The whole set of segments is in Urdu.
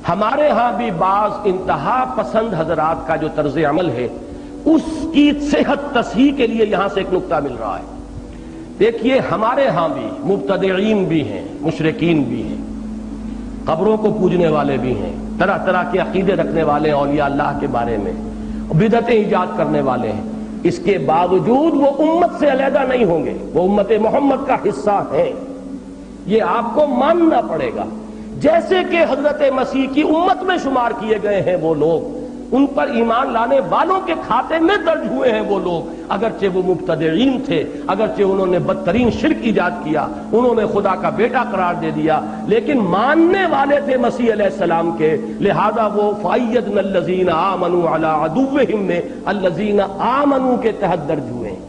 ہمارے ہاں بھی بعض انتہا پسند حضرات کا جو طرز عمل ہے اس کی صحت تصحیح کے لیے یہاں سے ایک نکتہ مل رہا ہے۔ دیکھیے ہمارے ہاں بھی مبتدعین بھی ہیں، مشرکین بھی ہیں، قبروں کو پوجنے والے بھی ہیں، طرح طرح کے عقیدے رکھنے والے اولیاء اللہ کے بارے میں بدعتیں ایجاد کرنے والے ہیں۔ اس کے باوجود وہ امت سے علیحدہ نہیں ہوں گے، وہ امت محمد کا حصہ ہیں، یہ آپ کو ماننا پڑے گا۔ جیسے کہ حضرت مسیح کی امت میں شمار کیے گئے ہیں وہ لوگ، ان پر ایمان لانے والوں کے کھاتے میں درج ہوئے ہیں وہ لوگ، اگرچہ وہ مبتدعین تھے، اگرچہ انہوں نے بدترین شرک ایجاد کیا، انہوں نے خدا کا بیٹا قرار دے دیا، لیکن ماننے والے تھے مسیح علیہ السلام کے، لہذا وہ فَأَيَّدْنَا الَّذِينَ آمَنُوا عَلَىٰ عَدُوِّهِمْ میں الَّذِينَ آمَنُوا کے تحت درج ہوئے ہیں۔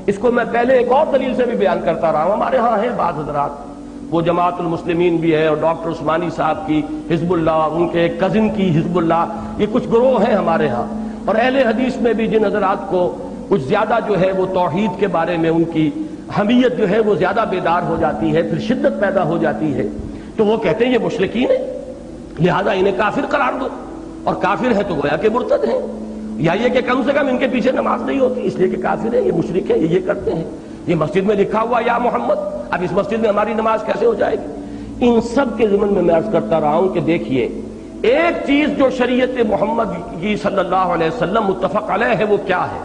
اس کو میں پہلے ایک اور دلیل سے بھی بیان کرتا رہا ہوں، ہمارے ہاں ہیں بعض حضرات، وہ جماعت المسلمین بھی ہے، اور ڈاکٹر عثمانی صاحب کی حزب اللہ، ان کے کزن کی حزب اللہ، یہ کچھ گروہ ہیں ہمارے ہاں۔ اور اہل حدیث میں بھی جن حضرات کو کچھ زیادہ جو ہے وہ توحید کے بارے میں ان کی حمیت جو ہے وہ زیادہ بیدار ہو جاتی ہے، پھر شدت پیدا ہو جاتی ہے، تو وہ کہتے ہیں یہ مشرکین ہیں، لہذا انہیں کافر قرار دو، اور کافر ہے تو گویا کہ مرتد ہیں، یا یہ کہ کم سے کم ان کے پیچھے نماز نہیں ہوتی اس لیے کہ کافر ہیں، یہ مشرک ہیں، یہ کرتے ہیں، یہ مسجد میں لکھا ہوا یا محمد، اب اس مسجد میں ہماری نماز کیسے ہو جائے گی؟ ان سب کے ضمن میں عرض کرتا رہا ہوں کہ دیکھیے ایک چیز جو شریعت محمد کی صلی اللہ علیہ وسلم متفق علیہ ہے وہ کیا ہے؟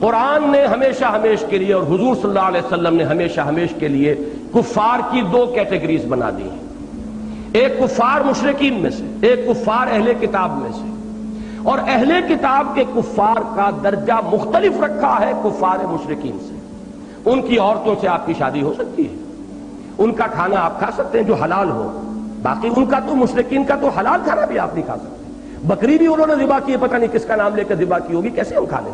قرآن نے ہمیشہ ہمیش کے لیے اور حضور صلی اللہ علیہ وسلم نے ہمیشہ ہمیش کے لیے کفار کی دو کیٹیگریز بنا دی ہیں، ایک کفار مشرکین میں سے، ایک کفار اہل کتاب میں سے، اور اہل کتاب کے کفار کا درجہ مختلف رکھا ہے کفار مشرکین سے۔ ان کی عورتوں سے آپ کی شادی ہو سکتی ہے، ان کا کھانا آپ کھا سکتے ہیں جو حلال ہو، باقی ان کا تو مشرکین کا تو حلال کھانا بھی آپ نہیں کھا سکتے، بکری بھی انہوں نے ذبح کی ہے، پتہ نہیں کس کا نام لے کر ذبح کی ہوگی، کیسے ہم کھا لیں؟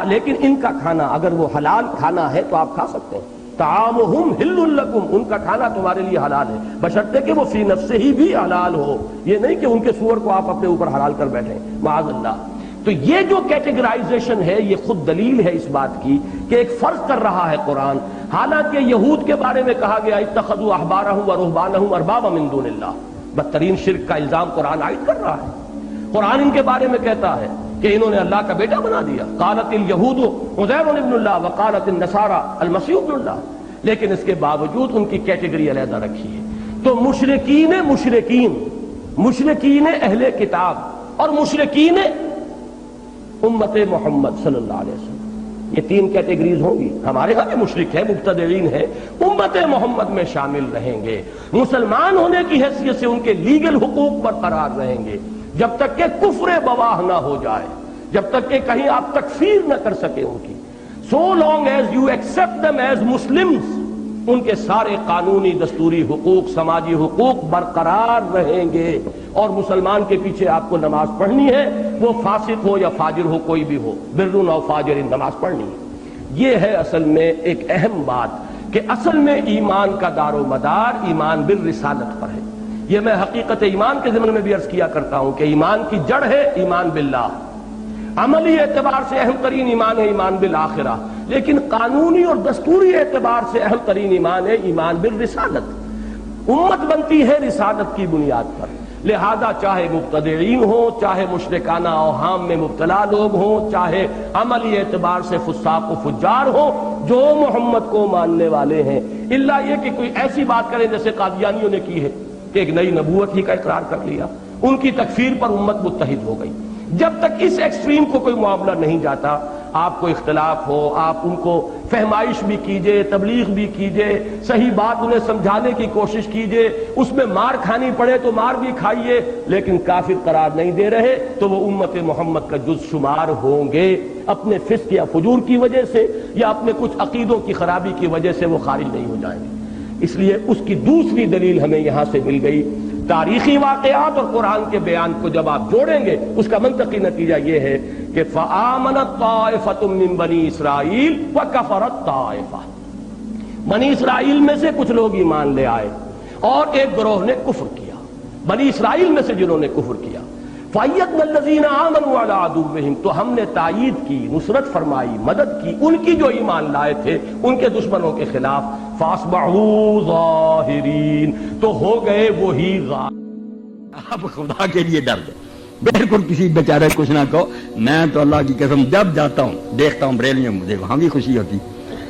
لیکن ان کا کھانا اگر وہ حلال کھانا ہے تو آپ کھا سکتے ہیں۔ طعامہم حل لکم، ان کا کھانا تمہارے لیے حلال ہے، بشرطے کہ وہ فی نفسہ ہی بھی حلال ہو، یہ نہیں کہ ان کے سور کو آپ اپنے اوپر حلال کر بیٹھیں، معاذ اللہ۔ تو یہ جو کیٹیگرائزیشن ہے یہ خود دلیل ہے اس بات کی کہ ایک فرق کر رہا ہے قرآن، حالانکہ یہود کے بارے میں کہا گیا اتخذوا احبارهم ورهبانهم اربابا من دون اللہ، بدترین شرک کا الزام قرآن عائد کر رہا ہے۔ قرآن ان کے بارے میں کہتا ہے کہ انہوں نے اللہ کا بیٹا بنا دیا، قالت الیہود عزیر ابن اللہ وقالت النصارى المسیح ابن اللہ، لیکن اس کے باوجود ان کی کیٹیگری علیحدہ رکھی ہے۔ تو مشرکین اہل کتاب اور مشرکین امت محمد صلی اللہ علیہ وسلم، یہ تین کیٹیگریز ہوں گی۔ ہمارے ہاں بھی مشرک ہے، مبتدعین ہے، امت محمد میں شامل رہیں گے، مسلمان ہونے کی حیثیت سے ان کے لیگل حقوق برقرار رہیں گے جب تک کہ کفر بواہ نہ ہو جائے، جب تک کہ کہیں آپ تکفیر نہ کر سکیں ان کی۔ so long as you accept them as Muslims، ان کے سارے قانونی دستوری حقوق، سماجی حقوق برقرار رہیں گے، اور مسلمان کے پیچھے آپ کو نماز پڑھنی ہے، وہ فاسق ہو یا فاجر ہو، کوئی بھی ہو، بر او فاجر، نماز پڑھنی ہے۔ یہ ہے اصل میں ایک اہم بات کہ اصل میں ایمان کا دار و مدار ایمان بالرسالت پر ہے۔ یہ میں حقیقت ایمان کے ضمن میں بھی عرض کیا کرتا ہوں کہ ایمان کی جڑ ہے ایمان باللہ، عملی اعتبار سے اہم ترین ایمان ہے ایمان بالآخرہ، لیکن قانونی اور دستوری اعتبار سے اہم ترین ایمان ہے ایمان بالرسالت۔ امت بنتی ہے رسالت کی بنیاد پر، لہذا چاہے مبتدعین ہوں، چاہے مشرکانہ اوہام میں مبتلا لوگ ہوں، چاہے عملی اعتبار سے فساق و فجار ہوں، جو محمد کو ماننے والے ہیں، الا یہ کہ کوئی ایسی بات کریں جیسے قادیانیوں نے کی ہے کہ ایک نئی نبوت ہی کا اقرار کر لیا، ان کی تکفیر پر امت متحد ہو گئی۔ جب تک اس ایکسٹریم کو کوئی معاملہ نہیں جاتا، آپ کو اختلاف ہو، آپ ان کو فہمائش بھی کیجئے، تبلیغ بھی کیجئے، صحیح بات انہیں سمجھانے کی کوشش کیجئے، اس میں مار کھانی پڑے تو مار بھی کھائیے، لیکن کافر قرار نہیں دے رہے تو وہ امت محمد کا جز شمار ہوں گے، اپنے فسق یا فجور کی وجہ سے یا اپنے کچھ عقیدوں کی خرابی کی وجہ سے وہ خارج نہیں ہو جائیں گے۔ اس لیے اس کی دوسری دلیل ہمیں یہاں سے مل گئی۔ تاریخی واقعات اور قرآن کے بیان کو جب آپ جوڑیں گے اس کا منطقی نتیجہ یہ ہے کہ فآمنت طائفۃ من بنی اسرائیل وکفرت طائفہ، بنی اسرائیل میں سے کچھ لوگ ایمان لے آئے اور ایک گروہ نے کفر کیا، بنی اسرائیل میں سے جنہوں نے کفر کیا۔ فَأَيَّدْنَا الَّذِينَ آمَنُوا عَلَىٰ عَدُوِّهِمْ، تو ہم نے تائید کی، نصرت فرمائی، مدد کی ان کی جو ایمان لائے تھے ان کے دشمنوں کے خلاف۔ فَأَصْبَحُوا ظَاهِرِينَ، تو ہو گئے وہی غالب۔ آپ خدا کے لیے ڈر گئے. بالکل کسی بیچارے کچھ نہ کہو. میں تو اللہ کی قسم جب جاتا ہوں دیکھتا ہوں بریلیوں میں، مجھے وہاں بھی خوشی ہوتی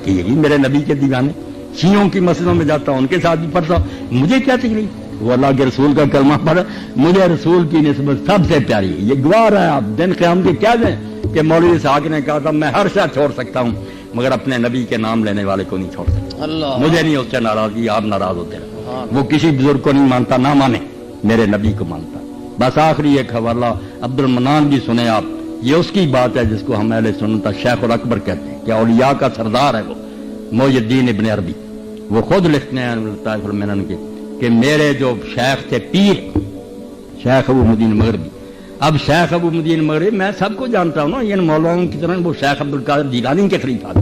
کہ یہی میرے نبی کے دیوانے. شیعوں کی مسجدوں میں جاتا ہوں، ان کے ساتھ بھی پڑھتا ہوں، مجھے کیا تکلیف. وہ اللہ کے رسول کا کلمہ پڑھے، مجھے رسول کی نسبت سب سے پیاری ہے. یہ گواہ ہے آپ دن قیامت کے کیا دیں کہ مولوی اسحاق نے کہا تھا میں ہر شے چھوڑ سکتا ہوں مگر اپنے نبی کے نام لینے والے کو نہیں چھوڑ سکتا. مجھے نہیں اس سے ناراضگی، آپ ناراض ہوتے ہیں. وہ کسی بزرگ کو نہیں مانتا، نہ مانے، میرے نبی کو مانتا. بس آخری ایک حوالہ عبد المنان بھی سنے آپ. یہ اس کی بات ہے جس کو ہم اہل سنت شیخ الاکبر کہتے ہیں کہ اولیاء کا سردار ہے وہ محی الدین ابن عربی. وہ خود لکھتے ہیں لطائف المنن کے کہ میرے جو شیخ تھے پیر شیخ ابو مدین مغربی. اب شیخ ابو مدین مغربی میں سب کو جانتا ہوں نا، یہ مولانا کی طرح وہ شیخ عبد القادر جیلانی کے خلیفہ تھے.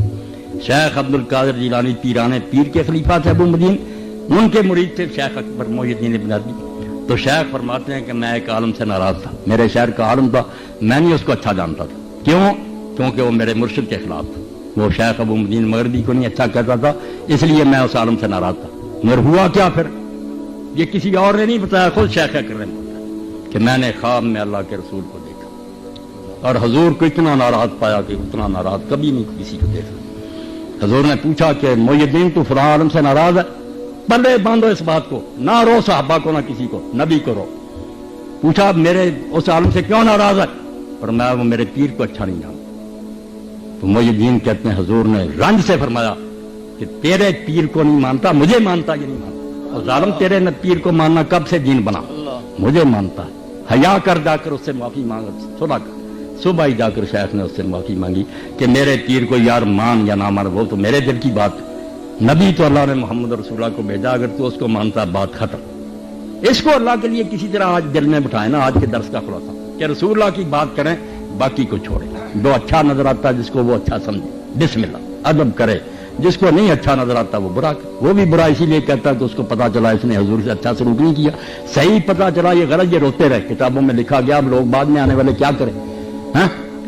شیخ عبد القادر جیلانی پیران پیر کے خلیفہ تھے ابو مدین، ان کے مرید تھے شیخ اکبر محی الدین ابن عربی. تو شیخ فرماتے ہیں کہ میں ایک عالم سے ناراض تھا، میرے شہر کا عالم تھا، میں نہیں اس کو اچھا جانتا تھا. کیوں؟ کیونکہ وہ میرے مرشد کے خلاف تھا. وہ شیخ ابو مدین مغربی کو نہیں اچھا کہتا تھا، اس لیے میں اس عالم سے ناراض تھا. مگر ہوا کیا پھر؟ یہ کسی اور نے نہیں بتایا، خود شیخ اکبر نے بتایا کہ میں نے خواب میں اللہ کے رسول کو دیکھا اور حضور کو اتنا ناراض پایا کہ اتنا ناراض کبھی نہیں کسی کو دیکھا. حضور نے پوچھا کہ محی الدین تو فلاں عالم سے ناراض ہے، پلے باندھو اس بات کو، نہ رو صحابہ کو نہ کسی کو، نبی کو رو. پوچھا میرے اس عالم سے کیوں ناراض ہے؟ فرمایا وہ میرے پیر کو اچھا نہیں جانتا. تو محی الدین کہتے ہیں حضور نے رنج سے فرمایا کہ تیرے پیر کو نہیں مانتا، مجھے مانتا یہ نہیں مانتا. اور ظالم تیرے پیر کو ماننا کب سے دین بنا؟ مجھے مانتا ہے. حیا کر جا کر اس سے معافی مانگ. صبح ہی جا کر شیخ نے اس سے معافی مانگی کہ میرے پیر کو یار مان یا نہ مان وہ تو میرے دل کی بات. نبی تو اللہ نے محمد رسول اللہ کو بھیجا، اگر تو اس کو مانتا بات ختم. اس کو اللہ کے لیے کسی طرح آج دل میں بٹھائیں نا. آج کے درس کا خلاصہ کہ رسول اللہ کی بات کریں، باقی کو چھوڑیں. جو اچھا نظر آتا ہے جس کو وہ اچھا سمجھے، بسم اللہ ادب کرے. جس کو نہیں اچھا نظر آتا وہ برا کرے. وہ بھی برا اسی لیے کہتا ہے کہ اس کو پتا چلا اس نے حضور سے اچھا سلوک نہیں کیا. صحیح پتا چلا یہ غلط، یہ روتے رہے. کتابوں میں لکھا گیا. اب لوگ بعد میں آنے والے کیا کریں؟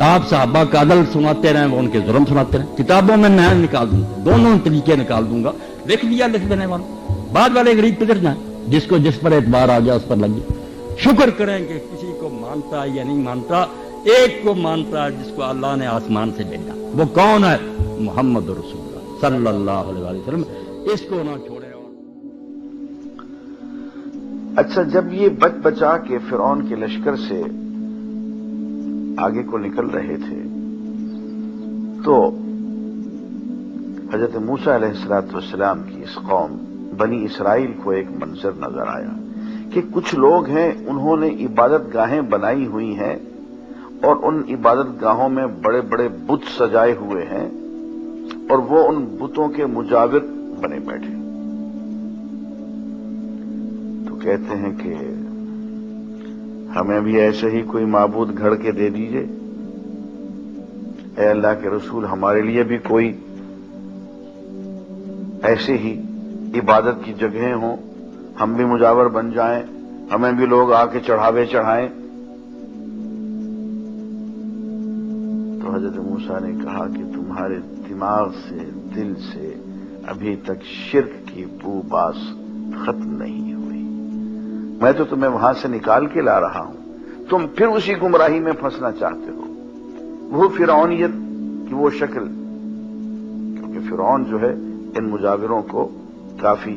آپ صحابہ کا عدل سناتے رہیں، وہ ان کے ظلم سناتے رہیں. کتابوں میں نکال دوں گا، دونوں طریقے نکال دوں گا. لکھ دیا لکھ دینے والا. بعد والے غریب پکڑ جائیں، جس کو جس پر اعتبار آ گیا اس پر لگ گیا. شکر کریں کہ کسی کو مانتا ہے یا نہیں مانتا، ایک کو مانتا ہے جس کو اللہ نے آسمان سے بھیجا. وہ کون ہے؟ محمد رسول اللہ صلی اللہ علیہ وسلم. اس کو نہ چھوڑے. اچھا، جب یہ بچ بچا کے فرعون کے لشکر سے آگے کو نکل رہے تھے تو حضرت موسیٰ علیہ السلام کی اس قوم بنی اسرائیل کو ایک منظر نظر آیا کہ کچھ لوگ ہیں انہوں نے عبادت گاہیں بنائی ہوئی ہیں اور ان عبادت گاہوں میں بڑے بڑے بت سجائے ہوئے ہیں اور وہ ان بتوں کے مجاور بنے بیٹھے. تو کہتے ہیں کہ ہمیں بھی ایسے ہی کوئی معبود گھڑ کے دے دیجئے. اے اللہ کے رسول، ہمارے لیے بھی کوئی ایسے ہی عبادت کی جگہیں ہوں، ہم بھی مجاور بن جائیں، ہمیں بھی لوگ آ کے چڑھاوے چڑھائیں. تو حضرت موسیٰ نے کہا کہ تمہارے دماغ سے، دل سے ابھی تک شرک کی بو باس ختم نہیں ہوئی. میں تو تمہیں وہاں سے نکال کے لا رہا ہوں، تم پھر اسی گمراہی میں پھنسنا چاہتے ہو. وہ فرعونیت کی وہ شکل، کیونکہ فرعون جو ہے ان مجاوروں کو کافی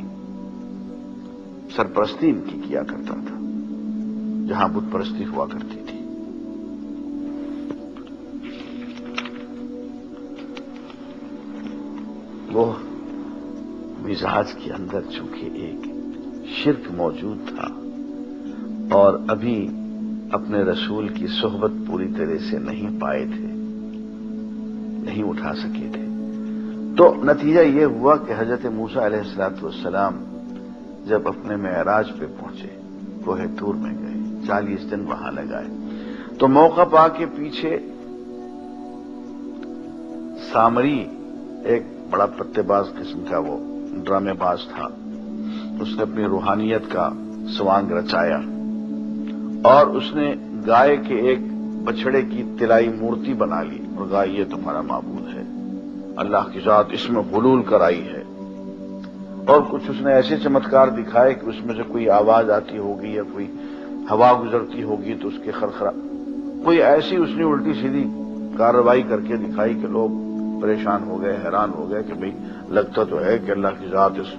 سرپرستی ان کی کیا کرتا تھا جہاں بت پرستی ہوا کرتی تھی. وہ مزاج کے اندر چونکہ ایک شرک موجود تھا اور ابھی اپنے رسول کی صحبت پوری طرح سے نہیں پائے تھے، نہیں اٹھا سکے تھے. تو نتیجہ یہ ہوا کہ حضرت موسیٰ علیہ السلام جب اپنے معراج پہ پہنچے، کوہ طور میں گئے، 40 دن وہاں لگائے، تو موقع پا کے پیچھے سامری ایک بڑا پتے باز قسم کا وہ ڈرامے باز تھا. اس نے اپنی روحانیت کا سوانگ رچایا اور اس نے گائے کے ایک بچڑے کی طلائی مورتی بنا لی اور کہا یہ تمہارا معبود ہے، اللہ کی ذات اس میں حلول کرائی ہے. اور کچھ اس نے ایسے چمتکار دکھائے کہ اس میں سے کوئی آواز آتی ہوگی یا کوئی ہوا گزرتی ہوگی تو اس کے خرخرا، کوئی ایسی اس نے الٹی سیدھی کارروائی کر کے دکھائی کہ لوگ پریشان ہو گئے، حیران ہو گئے کہ بھئی لگتا تو ہے کہ اللہ کی ذات اس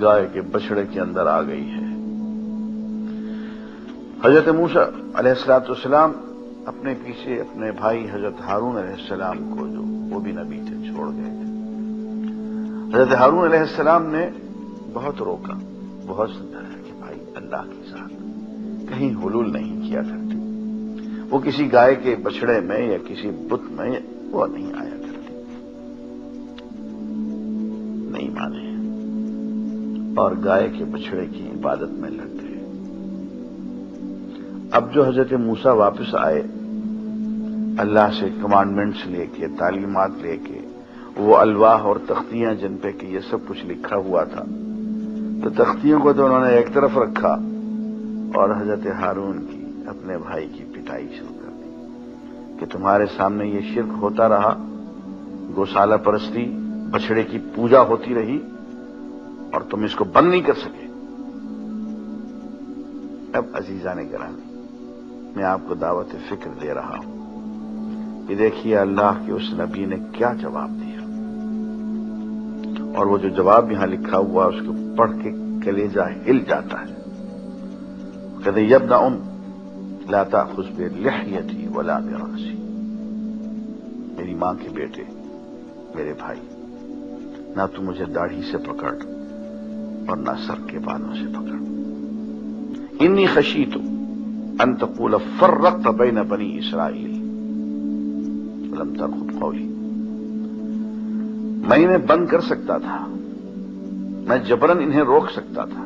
گائے کے بچڑے کے اندر آ گئی ہے۔ حضرت موسیٰ علیہ السلام اپنے پیچھے اپنے بھائی حضرت ہارون علیہ السلام کو، جو وہ بھی نبی تھے، چھوڑ گئے تھے۔ حضرت ہارون علیہ السلام نے بہت روکا، بہت سمجھایا کہ بھائی اللہ کی ذات کہیں حلول نہیں کیا کرتی، وہ کسی گائے کے بچڑے میں یا کسی بت میں وہ نہیں آیا کرتی۔ نہیں مانے اور گائے کے بچڑے کی عبادت میں لگ گئے۔ اب جو حضرت موسیٰ واپس آئے اللہ سے کمانڈمنٹس لے کے، تعلیمات لے کے، وہ الواح اور تختیاں جن پہ کہ یہ سب کچھ لکھا ہوا تھا، تو تختیوں کو تو انہوں نے ایک طرف رکھا اور حضرت ہارون کی، اپنے بھائی کی پٹائی شروع کر دی کہ تمہارے سامنے یہ شرک ہوتا رہا، گوشالہ پرستی، بچڑے کی پوجا ہوتی رہی اور تم اس کو بند نہیں کر سکے۔ اب عزیزان گرامی، میں آپ کو دعوت فکر دے رہا ہوں کہ دیکھیے اللہ کے اس نبی نے کیا جواب دیا، اور وہ جو جواب یہاں لکھا ہوا اس کو پڑھ کے کلیجہ ہل جاتا ہے۔ کہتے یا ابن لا تأخذ بلحیتی ولا برأسی، میری ماں کے بیٹے، میرے بھائی، نہ تو مجھے داڑھی سے پکڑ اور نہ سر کے بالوں سے پکڑ۔ انی خشیت ان تقول فرقت بین بنی اسرائیل ولم ترقب قولی، میں انہیں بند کر سکتا تھا، میں جبرن انہیں روک سکتا تھا،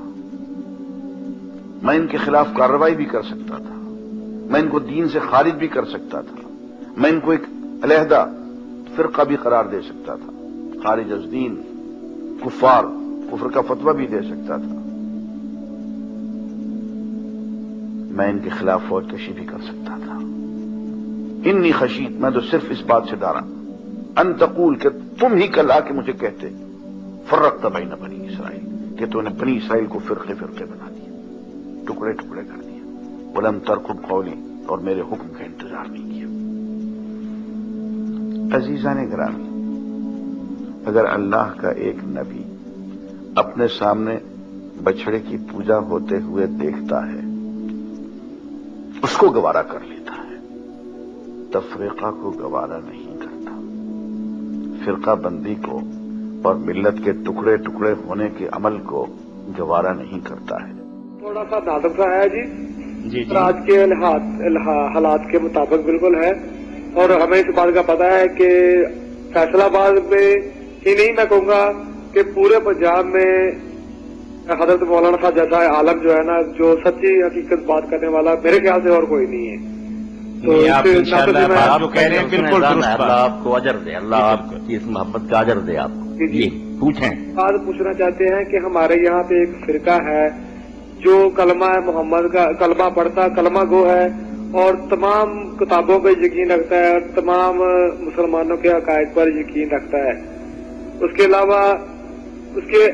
میں ان کے خلاف کارروائی بھی کر سکتا تھا، میں ان کو دین سے خارج بھی کر سکتا تھا، میں ان کو ایک علیحدہ فرقہ بھی قرار دے سکتا تھا، خارج از دین، کفار، کفر کا فتویٰ بھی دے سکتا تھا، میں ان کے خلاف فوج کشی بھی کر سکتا تھا۔ انی خشیت، میں تو صرف اس بات سے ڈرا، ان تقول، کہ تم ہی کل آ کے مجھے کہتے فرقت بین بنی اسرائیل، کہ تو نے بنی اسرائیل کو فرقے فرقے بنا دیا، ٹکڑے ٹکڑے کر دیا، ولم ترقب قولی، اور میرے حکم کا انتظار نہیں کیا۔ عزیزان گرامی، اگر اللہ کا ایک نبی اپنے سامنے بچڑے کی پوجا ہوتے ہوئے دیکھتا ہے، اس کو گوارا کر لیتا ہے، تفریقہ کو گوارا نہیں کرتا، فرقہ بندی کو اور ملت کے ٹکڑے ٹکڑے ہونے کے عمل کو گوارا نہیں کرتا ہے۔ تھوڑا سا نادم سا ہے جی، آج کے حالات کے مطابق بالکل ہے، اور ہمیں اس بات کا پتا ہے کہ فیصلہ آباد میں ہی نہیں، میں کہوں گا کہ پورے پنجاب میں حضرت مولانا صاحب جیسا عالم جو ہے نا، جو سچی حقیقت بات کرنے والا میرے خیال سے اور کوئی نہیں ہے۔ تو آپ جو کہہ رہے ہیں بالکل درست، اللہ آپ کو اجر دے، اللہ آپ کی اس محبت کا اجر دے آپ کو۔ جی پوچھیں۔ بات پوچھنا چاہتے ہیں کہ ہمارے یہاں پہ ایک فرقہ ہے جو کلمہ محمد کا کلمہ پڑھتا، کلمہ گو ہے، اور تمام کتابوں پہ یقین رکھتا ہے، اور تمام مسلمانوں کے عقائد پر یقین رکھتا ہے۔ اس کے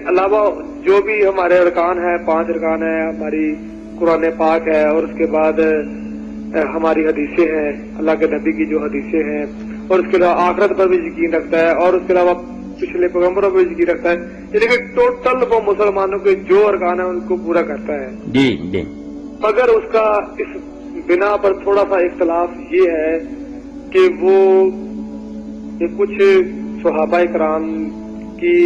علاوہ جو بھی ہمارے ارکان ہیں، 5 ارکان ہیں، ہماری قرآن پاک ہے، اور اس کے بعد ہماری حدیثیں ہیں، اللہ کے نبی کی جو حدیثیں ہیں، اور اس کے علاوہ آخرت پر بھی یقین رکھتا ہے، اور اس کے علاوہ پچھلے پیغمبروں پر یقین رکھتا ہے، یعنی کہ ٹوٹل وہ مسلمانوں کے جو ارکان ہیں ان کو پورا کرتا ہے۔ جی جی۔ مگر اس کا اس بنا پر تھوڑا سا اختلاف یہ ہے کہ وہ کچھ صحابہ کرام کی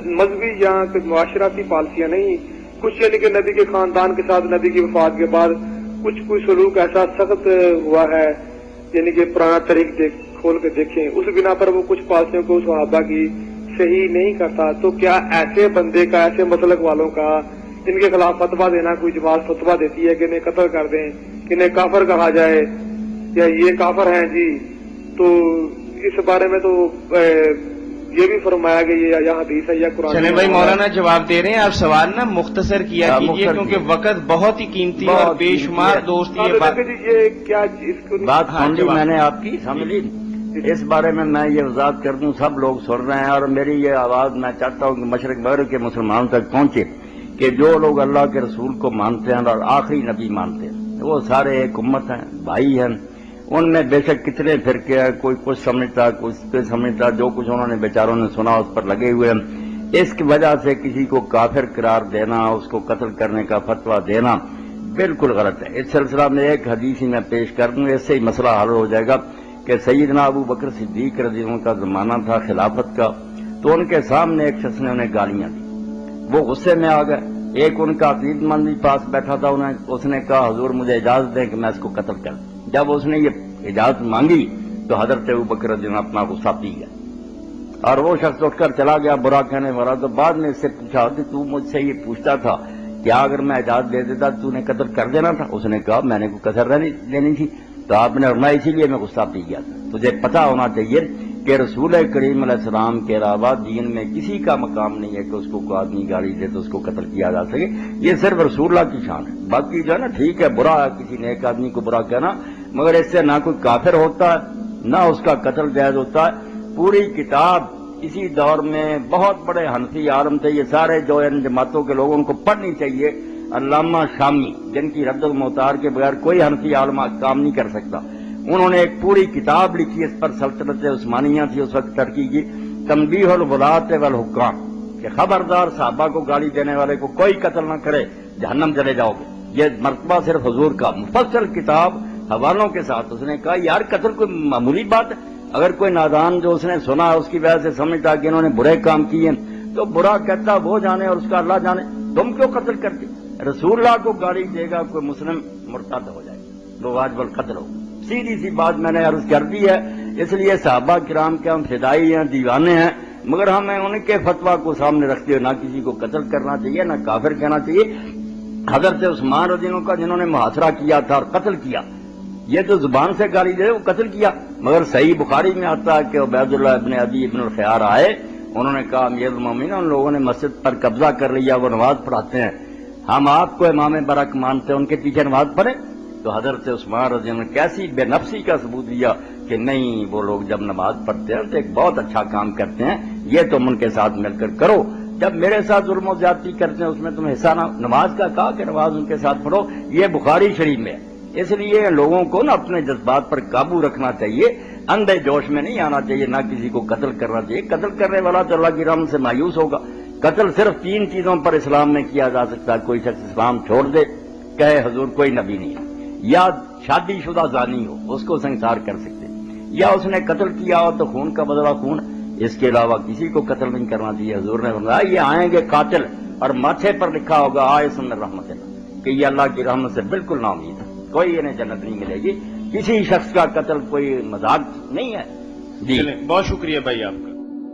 مذہبی یا معاشرتی پالیسیاں نہیں، کچھ یعنی کہ نبی کے خاندان کے ساتھ نبی کی وفات کے بعد کچھ کوئی سلوک ایسا سخت ہوا ہے، یعنی کہ پرانا طریق کھول کے دیکھیں، اس بنا پر وہ کچھ پالیسیوں کو صحابہ کی صحیح نہیں کرتا، تو کیا ایسے بندے کا، ایسے مسلک والوں کا ان کے خلاف فتویٰ دینا، کوئی جماعت فتویٰ دیتی ہے کہ انہیں قتل کر دیں، کہ انہیں کافر کہا جائے یا یہ کافر ہیں جی، تو اس بارے میں تو یہ بھی فرمایا کہ یہ یا حدیث ہے یا قرآن۔ چلیں بھائی مولانا جواب دے رہے ہیں، آپ سوال نا مختصر کیا کیجیے کیونکہ وقت بہت ہی قیمتی اور بے شمار دوست یہ بات کیا بات سن لی میں نے آپ کی، سمجھ لی۔ اس بارے میں یہ وضاحت کر دوں، سب لوگ سن رہے ہیں اور میری یہ آواز میں چاہتا ہوں کہ مشرق مغرب کے مسلمانوں تک پہنچے کہ جو لوگ اللہ کے رسول کو مانتے ہیں اور آخری نبی مانتے ہیں وہ سارے ایک امت ہیں، بھائی ہیں. ان میں بے شک کتنے فرقے ہیں، کوئی کچھ سمجھتا کوئی کچھ سمجھتا، جو کچھ انہوں نے بیچاروں نے سنا اس پر لگے ہوئے ہیں. اس کی وجہ سے کسی کو کافر قرار دینا، اس کو قتل کرنے کا فتویٰ دینا بالکل غلط ہے. اس سلسلہ میں ایک حدیث ہی میں پیش کر دوں، اس سے ہی مسئلہ حل ہو جائے گا کہ سیدنا ابو بکر صدیق رضی اللہ عنہ کا زمانہ تھا خلافت کا، تو ان کے سامنے ایک شخص نے انہیں گالیاں دی. وہ غصے میں آ گئے. ایک ان کا عقیدت مند بھی پاس بیٹھا تھا، اس نے کہا حضور مجھے اجازت دیں کہ میں اس کو قتل کر دوں. جب اس نے یہ اجازت مانگی تو حضرت ابو بکر رضی اللہ عنہ اپنا غصہ پی گیا اور وہ شخص اٹھ کر چلا گیا برا کہنے والا. تو بعد میں اس سے پوچھا کہ تو مجھ سے یہ پوچھتا تھا کیا اگر میں اجازت دے دیتا تو نے قتل کر دینا تھا؟ اس نے کہا میں نے کوئی کسر لینی تھی. تو آپ نے فرمایا اسی لیے میں غصہ پی گیا تھا. تجھے پتا ہونا چاہیے کہ رسول کریم علیہ السلام کے علاوہ دین میں کسی کا مقام نہیں ہے کہ اس کو کوئی آدمی گالی دے تو اس کو قتل کیا جا سکے. یہ صرف رسول اللہ کی شان ہے. باقی جو ہے نا ٹھیک ہے برا ہے کسی نیک آدمی کو برا کہنا، مگر اس سے نہ کوئی کافر ہوتا ہے نہ اس کا قتل جائز ہوتا ہے. پوری کتاب اسی دور میں بہت بڑے حنفی عالم تھے، یہ سارے جو ان جماعتوں کے لوگوں کو پڑھنی چاہیے. علامہ شامی جن کی رد المختار کے بغیر کوئی حنفی عالم کام نہیں کر سکتا، انہوں نے ایک پوری کتاب لکھی اس پر. سلطنت عثمانیہ تھی اس وقت ترقی کی، تنبیہ الولاۃ والحکام، کہ خبردار صحابہ کو گالی دینے والے کو کوئی قتل نہ کرے جہنم چلے جاؤ گے. یہ مرتبہ صرف حضور کا، مفصل کتاب حوالوں کے ساتھ. اس نے کہا یار قتل کوئی معمولی بات ہے. اگر کوئی نادان جو اس نے سنا اس کی وجہ سے سمجھتا کہ انہوں نے برے کام کیے تو برا کہتا وہ جانے اور اس کا اللہ جانے. تم کیوں قتل کرتے؟ رسول اللہ کو گالی دے گا کوئی مسلم مرتد ہو جائے گا، تو واجب القتل ہو. سیدھی سی بات میں نے عرض کر دی ہے. اس لیے صحابہ کرام کے ہم فدائی ہیں، دیوانے ہیں، مگر ہمیں ان کے فتویٰ کو سامنے رکھتے ہوئے نہ کسی کو قتل کرنا چاہیے نہ کافر کہنا چاہیے. حضرت عثمان رضی اللہ عنہ کا جنہوں نے محاصرہ کیا تھا اور قتل کیا، یہ تو زبان سے گالی دے وہ قتل کیا. مگر صحیح بخاری میں آتا ہے کہ عبید اللہ ابن ابی ابن الخیار آئے، انہوں نے کہا امیر المومنین ان لوگوں نے مسجد پر قبضہ کر لیا، وہ نماز پڑھاتے ہیں، ہم آپ کو امام برک مانتے ہیں، ان کے پیچھے نماز پڑھیں. تو حضرت عثمان رضی اللہ عنہ نے کیسی بے نفسی کا ثبوت دیا کہ نہیں وہ لوگ جب نماز پڑھتے ہیں تو ایک بہت اچھا کام کرتے ہیں، یہ تم ان کے ساتھ مل کر کرو. جب میرے ساتھ ظلم و زیادتی کرتے ہیں اس میں تمہیں حصہ نہ. نماز کا کہا کہ نماز ان کے ساتھ پڑھو، یہ بخاری شریف میں. اس لیے لوگوں کو نا اپنے جذبات پر قابو رکھنا چاہیے، اندھے جوش میں نہیں آنا چاہیے، نہ کسی کو قتل کرنا چاہیے. قتل کرنے والا تو اللہ کی رحمت سے مایوس ہوگا. قتل صرف 3 چیزوں پر اسلام میں کیا جا سکتا ہے. کوئی شخص اسلام چھوڑ دے، کہے حضور کوئی نبی نہیں ہے، یا شادی شدہ زانی ہو اس کو سنسار کر سکتے، یا اس نے قتل کیا ہو تو خون کا بدلہ خون. اس کے علاوہ کسی کو قتل نہیں کرنا چاہیے. حضور نے فرمایا یہ آئیں گے قاتل اور ماتھے پر لکھا ہوگا آئس من رحمت اللہ، کہ یہ اللہ کی رحمت سے بالکل نا امید ہے، کوئی انہیں جنت نہیں ملے گی. کسی شخص کا قتل کوئی مذاق نہیں ہے. جی بہت شکریہ بھائی آپ کا.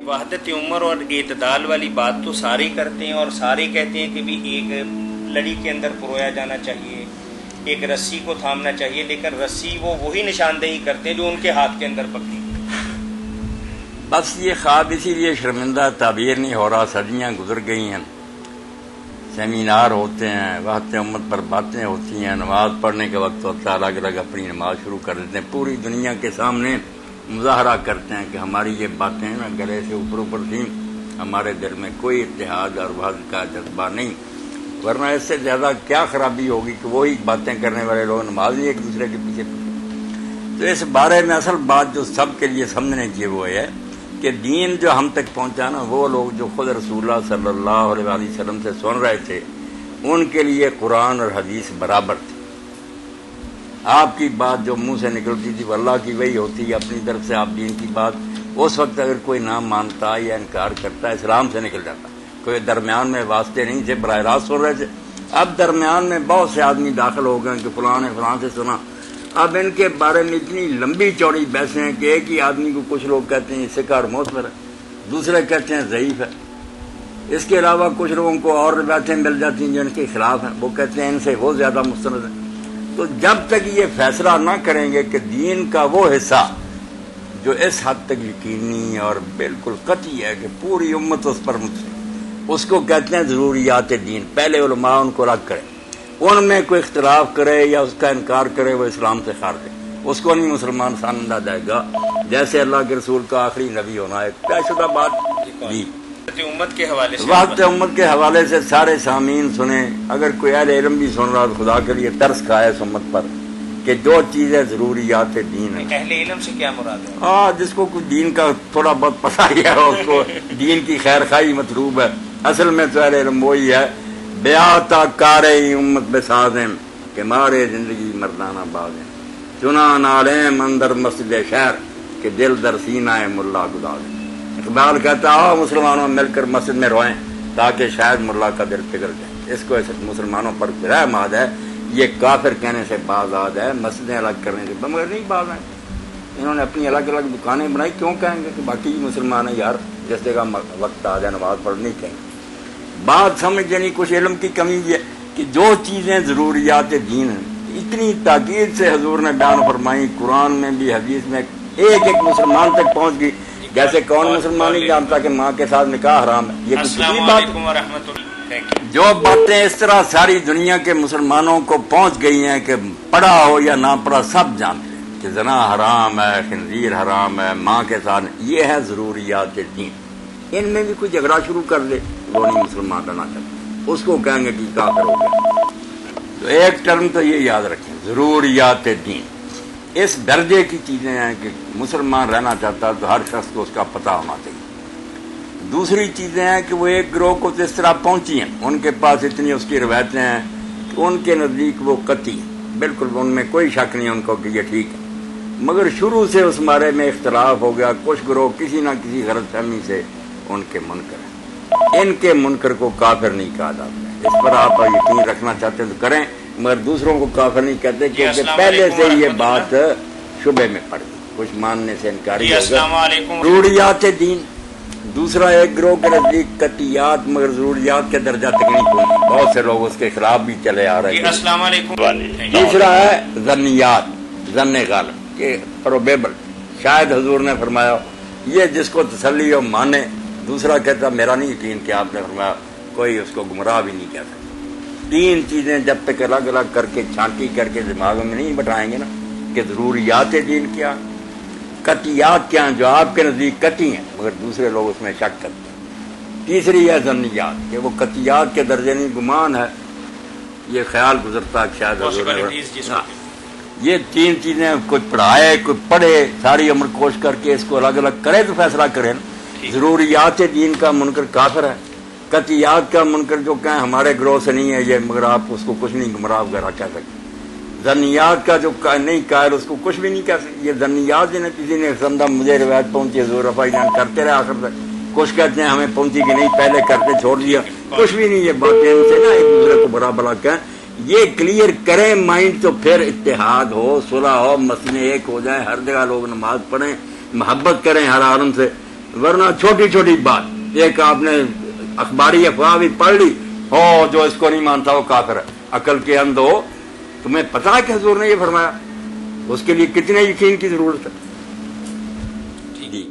وحدت عمر اور اعتدال والی بات تو سارے کرتے ہیں اور سارے کہتے ہیں کہ بھی ایک لڑی کے اندر پرویا جانا چاہیے، ایک رسی کو تھامنا چاہیے، لیکن رسی وہ وہی نشاندہی کرتے ہیں جو ان کے ہاتھ کے اندر پکڑی. بس یہ خواب اسی لیے شرمندہ تعبیر نہیں ہو رہا. صدیاں گزر گئی ہیں، سیمینار ہوتے ہیں، وحدت امت پر باتیں ہوتی ہیں، نماز پڑھنے کے وقت ہوتا ہے الگ الگ اپنی نماز شروع کر دیتے ہیں، پوری دنیا کے سامنے مظاہرہ کرتے ہیں کہ ہماری یہ باتیں نا گلے سے اوپر تھیں، ہمارے دل میں کوئی اتحاد اور وحدت کا جذبہ نہیں. ورنہ اس سے زیادہ کیا خرابی ہوگی کہ وہی باتیں کرنے والے لوگ نماز ہی ایک دوسرے کے پیچھے. تو اس بارے میں اصل بات جو سب کے لیے سمجھنے کی وہ ہے کہ دین جو ہم تک پہنچا نا، وہ لوگ جو خود رسول اللہ صلی اللہ علیہ وسلم سے سن رہے تھے، ان کے لیے قرآن اور حدیث برابر تھی. آپ کی بات جو منہ سے نکلتی تھی وہ اللہ کی وحی ہوتی ہے، اپنی طرف سے آپ دین کی بات اس وقت اگر کوئی نہ مانتا یا انکار کرتا اسلام سے نکل جاتا. کوئی درمیان میں واسطے نہیں تھے، براہ راست سن رہے تھے. اب درمیان میں بہت سے آدمی داخل ہو گئے کہ فلاں نے فلاں سے سنا. اب ان کے بارے میں اتنی لمبی چوڑی بحثیں ہیں کہ ایک ہی آدمی کو کچھ لوگ کہتے ہیں سکہ اور معتبر ہے، دوسرے کہتے ہیں ضعیف ہے. اس کے علاوہ کچھ لوگوں کو اور روایتیں مل جاتی ہیں جو ان کے خلاف ہیں، وہ کہتے ہیں ان سے وہ زیادہ مستند ہیں. تو جب تک یہ فیصلہ نہ کریں گے کہ دین کا وہ حصہ جو اس حد تک یقینی اور بالکل قطعی ہے کہ پوری امت اس پر متفق، اس کو کہتے ہیں ضروریات دین، پہلے علماء ان کو رکھ کریں، ان میں کوئی اختلاف کرے یا اس کا انکار کرے وہ اسلام سے خارج ہے، اس کو نہیں مسلمان سمجھا جائے گا. جیسے اللہ کے رسول کا آخری نبی ہونا ایک طے شدہ بات. جی وحدت امت کے حوالے سے وحدت امت کے حوالے سے سارے سامعین سنیں، اگر کوئی اہل علم بھی سن رہا تو خدا کے لیے ترس کھائے اس امت پر کہ جو چیزیں ضروریات دین ہیں۔ اہل علم سے کیا مراد ہے؟ جس کو کچھ دین کا تھوڑا بہت پتہ ہی ہے اس کو دین کی خیر خواہی مطلوب ہے۔ اصل میں تو اہل علم وہی ہے، بیاتا کارے امت بسازیں کہ مارے زندگی مردانہ بازیں، چنا نالیں مندر مسجد شہر کہ دل در سینہ ملا گدازیں۔ اقبال کہتا ہے مسلمانوں مل کر مسجد میں روئیں تاکہ شاید ملا کا دل پگھل جائے۔ اس کو مسلمانوں پر رحمت ہے، یہ کافر کہنے سے باز آد ہے، مسجدیں الگ کرنے سے مگر نہیں باز ہیں۔ انہوں نے اپنی الگ الگ دکانیں بنائی، کیوں کہیں گے کہ باقی مسلمان ہیں یار، جس جگہ وقت آ جائے نماز پڑھنی کہیں گے۔ بات سمجھ نہیں، کچھ علم کی کمی ہے کہ جو چیزیں ضروریات دین ہیں اتنی تاکید سے حضور نے بیان فرمائی، قرآن میں بھی حدیث میں ایک ایک مسلمان تک پہنچ گئی۔ جیسے کون مسلمان نہیں جانتا کہ ماں کے ساتھ نکاح حرام ہے؟ یہ کچھ السلام علیکم ورحمۃ اللہ۔ جو باتیں اس طرح ساری دنیا کے مسلمانوں کو پہنچ گئی ہیں کہ پڑھا ہو یا نہ پڑھا سب جانتے ہیں کہ زنا حرام ہے، خنزیر حرام ہے، ماں کے ساتھ، یہ ہے ضروریات دین۔ ان میں بھی کوئی جھگڑا شروع کر دے وہ نہیں مسلمان رہنا چاہتے، اس کو کہیں گے کہ کافر ہو گیا۔ تو ایک ٹرم تو یہ یاد رکھیں، ضروریات دین اس درجے کی چیزیں ہیں کہ مسلمان رہنا چاہتا ہے تو ہر شخص کو اس کا پتہ ہونا چاہیے۔ دوسری چیزیں ہیں کہ وہ ایک گروہ کو اس طرح پہنچی ہیں، ان کے پاس اتنی اس کی روایتیں ہیں کہ ان کے نزدیک وہ قطعی ہیں، بالکل ان میں کوئی شک نہیں ان کو کہ یہ ٹھیک ہے، مگر شروع سے اس بارے میں اختلاف ہو گیا، کچھ گروہ کسی نہ کسی غلط فہمی سے ان کے منکر ہیں۔ ان کے منکر کو کافر نہیں کہا جاتا، اس پر آپ یقین رکھنا چاہتے ہیں تو کریں، مگر دوسروں کو کافر نہیں کہتے کیونکہ پہلے سے یہ بات شبے میں پڑ گئی، کچھ ماننے سے انکاری ہو گیا۔ ضروریات دین دوسرا ایک گروہ کے نزدیک قطعیات مگر ضروریات کے درجہ تک نہیں پہنچی، بہت سے لوگ اس کے خلاف بھی چلے آ رہے ہیں۔ السلام علیکم۔ تیسرا ہے ظنیات، ظن غالب کہ پروبیبل، شاید حضور نے فرمایا، یہ جس کو تسلی ہو مانے۔ دوسرا کہتا میرا نہیں یقین کہ آپ نے فرمایا، کوئی اس کو گمراہ بھی نہیں کہہ سکتا۔ تین چیزیں جب تک الگ الگ کر کے چھانٹی کر کے دماغ میں نہیں بٹھائیں گے نا کہ ضروریات دین کیا، قطعیات کیا ہیں جو آپ کے نزدیک قطعی ہیں مگر دوسرے لوگ اس میں شک کرتے ہیں۔ تیسری ہے ظنیات کہ وہ قطعیات کے درجے نہیں، گمان ہے، یہ خیال گزرتا ہے شاید حضور نے۔ یہ تین چیزیں کوئی پڑھائے کوئی پڑھے ساری عمر کوشش کر کے اس کو الگ الگ کرے تو فیصلہ کرے نا۔ ضروریات دین کا منکر کافر ہے، قطعیات کا منکر جو کہیں ہمارے گروہ سے نہیں ہے یہ، مگر آپ اس کو کچھ نہیں گمراہ وغیرہ کہہ سکتے۔ ظنیات کا جو نہیں قائل اس کو کچھ بھی نہیں کہہ سکتے۔ یہ ظنیات جنہیں کسی نے سمجھا مجھے روایت پہنچی حضور رفائی جان کرتے رہے آخر تک، کچھ کہتے ہیں ہمیں پہنچی کہ نہیں پہلے کرتے چھوڑ دیا، کچھ بھی نہیں۔ یہ باتیں ان سے نا ایک دوسرے کو برا بلا کہیں، یہ کلیئر کریں مائنڈ تو پھر اتحاد ہو، صلح ہو، مسئلے ایک ہو جائیں، ہر جگہ لوگ نماز پڑھیں، محبت کریں ہر عالم سے۔ ورنہ چھوٹی چھوٹی بات، ایک آپ نے اخباری افواہ بھی پڑھ لی، ہو جو اس کو نہیں مانتا وہ کافر ہے، عقل کے اندھ ہو، تمہیں پتا ہے کہ حضور نے یہ فرمایا، اس کے لیے کتنے یقین کی ضرورت ہے۔ جی